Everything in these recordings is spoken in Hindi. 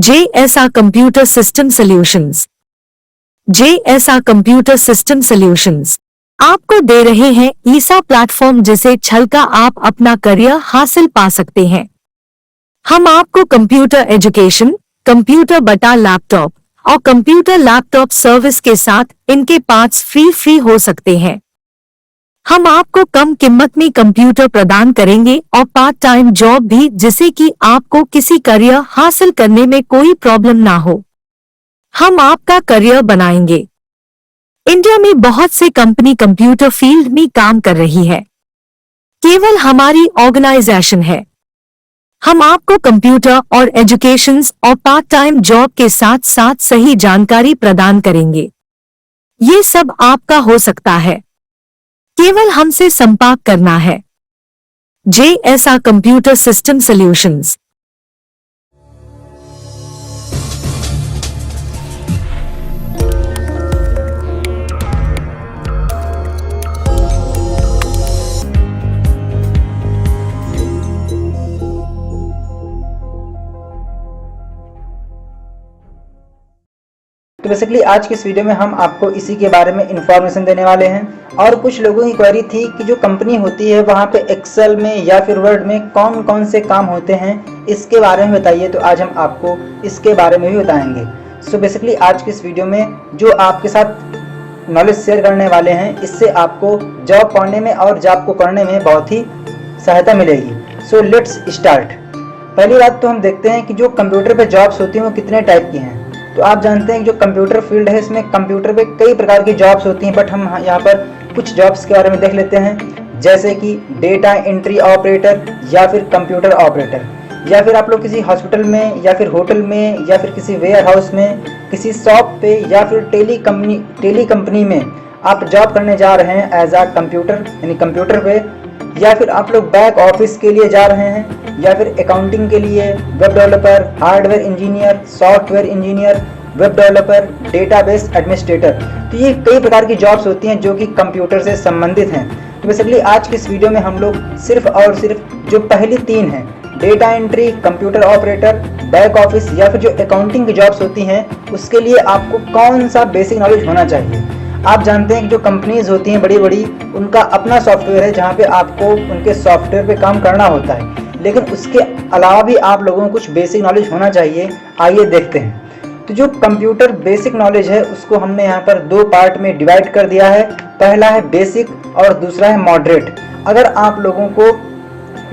JSR Computer System Solutions। JSR Computer System Solutions आपको दे रहे हैं ईसा प्लेटफॉर्म जिसे छलकर आप अपना करियर हासिल पा सकते हैं। हम आपको कंप्यूटर एजुकेशन, कंप्यूटर बटा लैपटॉप और कंप्यूटर लैपटॉप सर्विस के साथ इनके पार्ट्स फ्री हो सकते हैं। हम आपको कम कीमत में कंप्यूटर प्रदान करेंगे और पार्ट टाइम जॉब भी, जिससे कि आपको किसी करियर हासिल करने में कोई प्रॉब्लम ना हो। हम आपका करियर बनाएंगे। इंडिया में बहुत से कंपनी कंप्यूटर फील्ड में काम कर रही है, केवल हमारी ऑर्गेनाइजेशन है। हम आपको कंप्यूटर और एजुकेशन और पार्ट टाइम जॉब के साथ साथ सही जानकारी प्रदान करेंगे। ये सब आपका हो सकता है, केवल हमसे संपर्क करना है। JSR computer system solutions. तो बेसिकली आज की इस वीडियो में हम आपको इसी के बारे में इंफॉर्मेशन देने वाले हैं। और कुछ लोगों की क्वेरी थी कि जो कंपनी होती है वहाँ पे एक्सेल में या फिर वर्ड में कौन कौन से काम होते हैं, इसके बारे में बताइए। तो आज हम आपको इसके बारे में भी बताएंगे। सो बेसिकली आज की इस वीडियो में जो आपके साथ नॉलेज शेयर करने वाले हैं, इससे आपको जॉब पाने में और जॉब को करने में बहुत ही सहायता मिलेगी। So let's start. पहली बात तो हम देखते हैं कि जो कंप्यूटर पे जॉब्स होती हैं वो कितने टाइप की हैं। तो आप जानते हैं कि जो कंप्यूटर फील्ड है, इसमें कंप्यूटर पे कई प्रकार की जॉब्स होती हैं, बट हम यहाँ पर कुछ जॉब्स के बारे में देख लेते हैं, जैसे कि डेटा एंट्री ऑपरेटर या फिर कंप्यूटर ऑपरेटर, या फिर आप लोग किसी हॉस्पिटल में या फिर होटल में या फिर किसी वेयर हाउस में, किसी शॉप पे या फिर टेली कंपनी में आप जॉब करने जा रहे हैं एज आ कंप्यूटर यानी कंप्यूटर पे, या फिर आप लोग बैक ऑफिस के लिए जा रहे हैं, या फिर अकाउंटिंग के लिए, web developer, hardware engineer, software engineer, web developer, database administrator. तो ये कई प्रकार की जॉब्स होती हैं जो कि कंप्यूटर से संबंधित हैं। तो बेसिकली आज की इस वीडियो में हम लोग सिर्फ और सिर्फ जो पहली तीन हैं, data entry, computer operator, back office या फिर जो अकाउंटिंग की जॉब्स होती हैं, उसके लिए आपको कौन सा बेसिक नॉलेज होना चाहिए। आप जानते हैं कि जो कंपनीज होती हैं बड़ी बड़ी, उनका अपना सॉफ्टवेयर है जहाँ पे आपको उनके सॉफ्टवेयर पे काम करना होता है, लेकिन उसके अलावा भी आप लोगों को कुछ बेसिक नॉलेज होना चाहिए। आइए देखते हैं। तो जो कंप्यूटर बेसिक नॉलेज है उसको हमने यहाँ पर दो पार्ट में डिवाइड कर दिया है। पहला है बेसिक और दूसरा है मॉडरेट। अगर आप लोगों को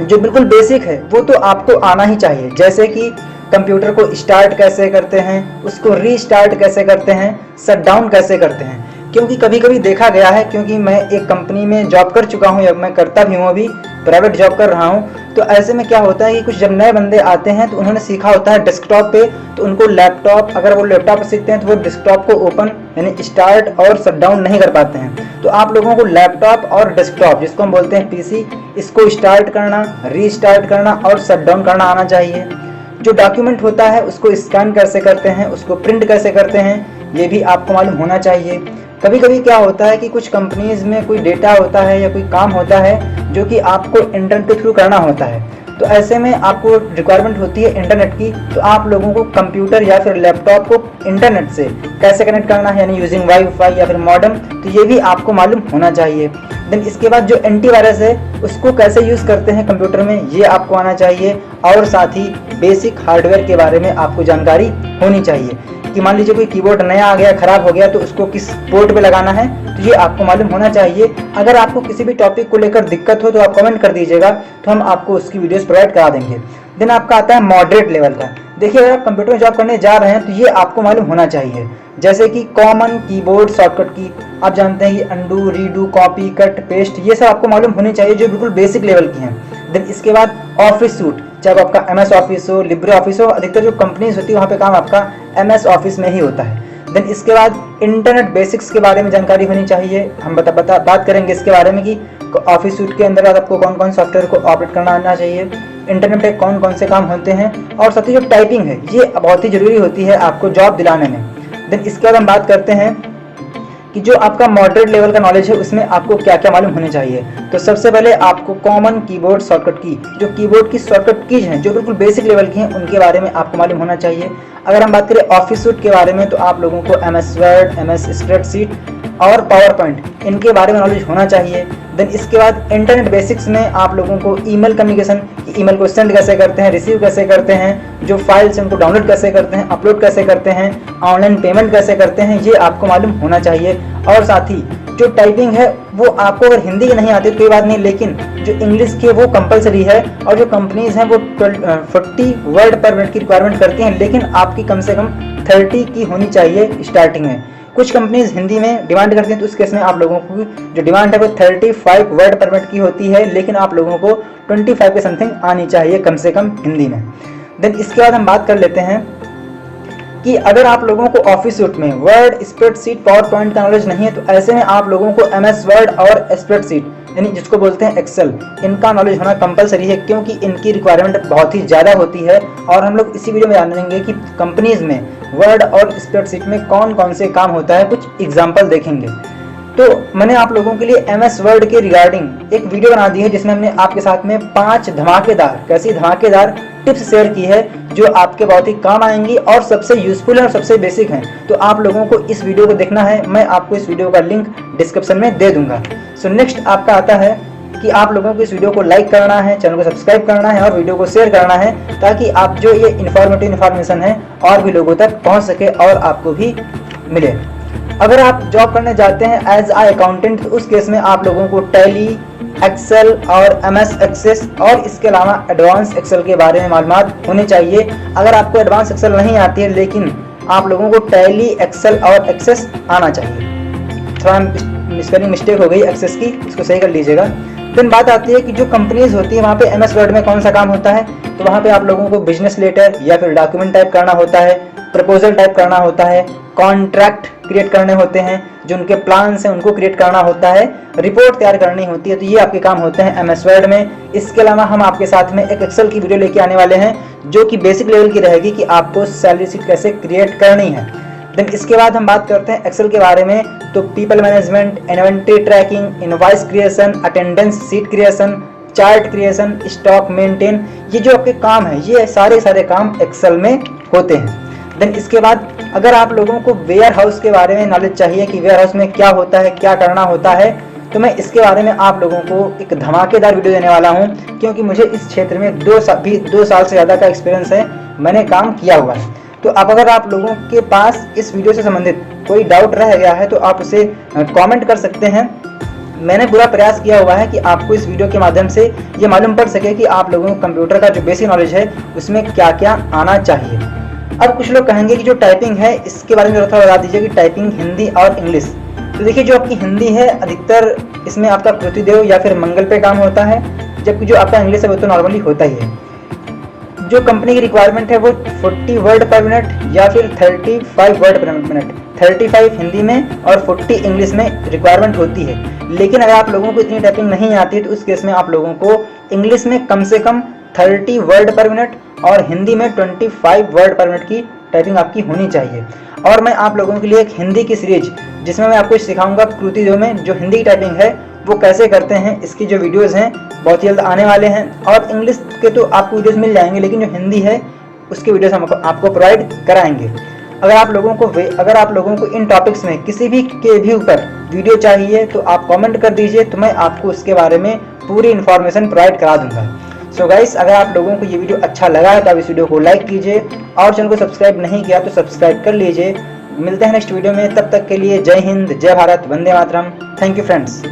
जो बिल्कुल बेसिक है वो तो आपको आना ही चाहिए, जैसे कि कंप्यूटर को स्टार्ट कैसे करते हैं, उसको रीस्टार्ट कैसे करते हैं, शट डाउन कैसे करते हैं। क्योंकि कभी कभी देखा गया है, क्योंकि मैं एक कंपनी में जॉब कर चुका हूँ या मैं करता भी हूँ, अभी प्राइवेट जॉब कर रहा हूँ। तो ऐसे में क्या होता है कि कुछ जब नए बंदे आते हैं तो उन्होंने सीखा होता है डेस्कटॉप पे, तो उनको लैपटॉप, अगर वो लैपटॉप पे सीखते हैं तो वो डेस्कटॉप को ओपन यानी स्टार्ट और शट डाउन नहीं कर पाते हैं। तो आप लोगों को लैपटॉप और डेस्कटॉप, जिसको हम बोलते हैं PC, इसको स्टार्ट करना, रीस्टार्ट करना और शट डाउन करना आना चाहिए। जो डॉक्यूमेंट होता है उसको स्कैन कैसे करते हैं, उसको प्रिंट कैसे करते हैं, ये भी आपको मालूम होना चाहिए। कभी कभी क्या होता है कि कुछ कंपनीज में कोई डेटा होता है या कोई काम होता है जो कि आपको इंटरनेट के थ्रू करना होता है, तो ऐसे में आपको रिक्वायरमेंट होती है इंटरनेट की। तो आप लोगों को कंप्यूटर या फिर लैपटॉप को इंटरनेट से कैसे कनेक्ट करना है, यानी यूजिंग वाईफाई या फिर मॉडेम, तो ये भी आपको मालूम होना चाहिए। देन इसके बाद जो एंटीवायरस है उसको कैसे यूज़ करते हैं कंप्यूटर में, ये आपको आना चाहिए। और साथ ही बेसिक हार्डवेयर के बारे में आपको जानकारी होनी चाहिए कि मान लीजिए कोई कीबोर्ड नया आ गया, खराब हो गया, तो उसको किस पोर्ट पे लगाना है, तो ये आपको मालूम होना चाहिए। अगर आपको किसी भी टॉपिक को लेकर दिक्कत हो तो आप कमेंट कर दीजिएगा, तो हम आपको उसकी वीडियोस प्रोवाइड करा देंगे। देन आपका आता है मॉडरेट लेवल का। देखिए, अगर आप कंप्यूटर में जॉब करने जा रहे हैं तो ये आपको मालूम होना चाहिए, जैसे कि कॉमन कीबोर्ड शॉर्टकट की। आप जानते हैं ये undo, redo, copy, cut, paste, ये सब आपको मालूम होनी चाहिए, जो बिल्कुल बेसिक लेवल की हैं। देन इसके बाद ऑफिस सूट, चाहे आपका MS ऑफिस हो, लिब्रे ऑफिस हो, अधिकतर जो कंपनीज होती है वहाँ पे काम आपका MS ऑफिस में ही होता है। देन इसके बाद इंटरनेट बेसिक्स के बारे में जानकारी होनी चाहिए। हम बात करेंगे इसके बारे में कि ऑफिस सूट के अंदर आपको कौन कौन सॉफ्टवेयर को ऑपरेट करना आना चाहिए, इंटरनेट पे कौन कौन से काम होते हैं, और साथ ही जो टाइपिंग है ये बहुत ही ज़रूरी होती है आपको जॉब दिलाने में। देन इसके बाद हम बात करते हैं कि कि जो आपका मॉडरेट लेवल का नॉलेज है उसमें आपको क्या क्या मालूम होने चाहिए। तो सबसे पहले आपको कॉमन कीबोर्ड शॉर्टकट की, जो कीबोर्ड की शॉर्टकट कीज हैं जो बिल्कुल बेसिक लेवल की हैं, उनके बारे में आपको मालूम होना चाहिए। अगर हम बात करें ऑफिस सूट के बारे में तो आप लोगों को MS वर्ड, MS स्प्रेडशीट और पावर पॉइंट इनके बारे में नॉलेज होना चाहिए। देन इसके बाद इंटरनेट बेसिक्स में आप लोगों को ईमेल कम्युनिकेशन, ईमेल को सेंड कैसे करते हैं, रिसीव कैसे करते हैं, जो फाइल्स हैं उनको डाउनलोड कैसे करते हैं, अपलोड कैसे करते हैं, ऑनलाइन पेमेंट कैसे करते हैं, ये आपको मालूम होना चाहिए। और साथ ही जो टाइपिंग है वो आपको अगर हिंदी की नहीं आती तो कोई बात नहीं, लेकिन जो इंग्लिश की है वो कंपलसरी है। और जो कंपनीज हैं वो 40 वर्ड पर मिनट की रिक्वायरमेंट करती हैं, लेकिन आपकी कम से कम 30 की होनी चाहिए स्टार्टिंग में। कुछ कंपनीज हिंदी में डिमांड करती हैं तो उस केस में आप लोगों को जो डिमांड है वो 35 वर्ड पर मिनट की होती है, लेकिन आप लोगों को 25 के समथिंग आनी चाहिए कम से कम हिंदी में। देन इसके बाद हम बात कर लेते हैं कि अगर आप लोगों को ऑफिस सूट में वर्ड, स्प्रेडशीट, पावर पॉइंट का नॉलेज नहीं है तो ऐसे में आप लोगों को MS वर्ड और स्प्रेडशीट यानी जिसको बोलते हैं एक्सेल, इनका नॉलेज होना कंपलसरी है, क्योंकि इनकी रिक्वायरमेंट बहुत ही ज़्यादा होती है। और हम लोग इसी वीडियो में जानेंगे कि कंपनीज में वर्ड और स्प्रेडशीट में कौन कौन से काम होता है, कुछ एग्जाम्पल देखेंगे। तो मैंने आप लोगों के लिए MS वर्ड के रिगार्डिंग एक वीडियो बना दी है जिसमें हमने आपके साथ में 5 धमाकेदार, कैसी धमाकेदार टिप्स शेयर की है जो आपके बहुत ही काम आएंगी और सबसे यूजफुल है और सबसे बेसिक हैं। तो आप लोगों को इस वीडियो को देखना है, मैं आपको इस वीडियो का लिंक डिस्क्रिप्शन में दे दूंगा। सो नेक्स्ट आपका आता है कि आप लोगों को इस वीडियो को लाइक करना है, चैनल को सब्सक्राइब करना है और वीडियो को शेयर करना है, ताकि आप जो ये इन्फॉर्मेटिव इन्फॉर्मेशन है और भी लोगों तक पहुँच सके और आपको भी मिले। अगर आप जॉब करने जाते हैं एज अ अकाउंटेंट तो उस केस में आप लोगों को टैली, एक्सेल और MS एक्सेस और इसके अलावा एडवांस एक्सेल के बारे में मालूमात होने चाहिए। अगर आपको एडवांस एक्सेल नहीं आती है लेकिन आप लोगों को टैली, एक्सेल और एक्सेस आना चाहिए। थोड़ा स्पेलिंग मिस्टेक हो गई एक्सेस की, इसको सही कर लीजिएगा। देन बात आती है कि जो कंपनीज होती है वहाँ पे MS वर्ड में कौन सा काम होता है, तो वहाँ पे आप लोगों को बिजनेस लेटर या फिर डॉक्यूमेंट टाइप करना होता है, प्रपोजल टाइप करना होता है, कॉन्ट्रैक्ट क्रिएट करने होते हैं, जो उनके प्लान्स हैं उनको क्रिएट करना होता है, रिपोर्ट तैयार करनी होती है। तो ये आपके काम होते हैं MS वर्ड में। इसके अलावा हम आपके साथ में एक एक्सेल की वीडियो लेके आने वाले हैं जो कि बेसिक लेवल की रहेगी कि आपको सैलरी शीट कैसे क्रिएट करनी है। देन इसके बाद हम बात करते हैं एक्सेल के बारे में, तो people management, inventory tracking, invoice creation, attendance sheet creation, chart creation, stock maintain, ये जो आपके काम है ये सारे काम एक्सेल में होते हैं। देन इसके बाद अगर आप लोगों को वेयर हाउस के बारे में नॉलेज चाहिए कि वेयर हाउस में क्या होता है, क्या करना होता है, तो मैं इसके बारे में आप लोगों को एक धमाकेदार वीडियो देने वाला हूं, क्योंकि मुझे इस क्षेत्र में 2 साल से ज़्यादा का एक्सपीरियंस है, मैंने काम किया हुआ है। तो अब अगर आप लोगों के पास इस वीडियो से संबंधित कोई डाउट रह गया है तो आप उसे कॉमेंट कर सकते हैं। मैंने पूरा प्रयास किया हुआ है कि आपको इस वीडियो के माध्यम से ये मालूम पड़ सके कि आप लोगों को कंप्यूटर का जो बेसिक नॉलेज है उसमें क्या क्या आना चाहिए। अब कुछ लोग कहेंगे कि जो टाइपिंग है इसके बारे में थोड़ा बता दीजिए कि टाइपिंग हिंदी और इंग्लिश। तो देखिए जो आपकी हिंदी है अधिकतर इसमें आपका प्रतिदेव या फिर मंगल पे काम होता है, जबकि जो आपका इंग्लिश है वो तो नॉर्मली होता ही है। जो कंपनी की रिक्वायरमेंट है वो 40 वर्ड पर मिनट या फिर 35 वर्ड पर मिनट, 35 हिंदी में और 40 इंग्लिश में रिक्वायरमेंट होती है। लेकिन अगर आप लोगों को इतनी टाइपिंग नहीं आती है तो उस केस में आप लोगों को इंग्लिश में कम से कम 30 वर्ड पर मिनट और हिंदी में 25 वर्ड पर मिनट की टाइपिंग आपकी होनी चाहिए। और मैं आप लोगों के लिए एक हिंदी की सीरीज जिसमें मैं आपको सिखाऊंगा कृतिदेव में जो हिंदी की टाइपिंग है वो कैसे करते हैं, इसकी जो वीडियोस हैं बहुत जल्द आने वाले हैं। और इंग्लिश के तो आपको वीडियोस मिल जाएंगे, लेकिन जो हिंदी है उसके वीडियोस हम आपको प्रोवाइड कराएंगे। अगर आप लोगों को इन टॉपिक्स में किसी भी के भी ऊपर वीडियो चाहिए तो आप कमेंट कर दीजिए, तो मैं आपको उसके बारे में पूरी इन्फॉर्मेशन प्रोवाइड करा दूंगा। सो गाइस, अगर आप लोगों को ये वीडियो अच्छा लगा है तो आप इस वीडियो को लाइक कीजिए और चैनल को सब्सक्राइब नहीं किया तो सब्सक्राइब कर लीजिए। मिलते हैं नेक्स्ट वीडियो में, तब तक के लिए जय हिंद, जय भारत, वंदे मातरम। Thank you friends.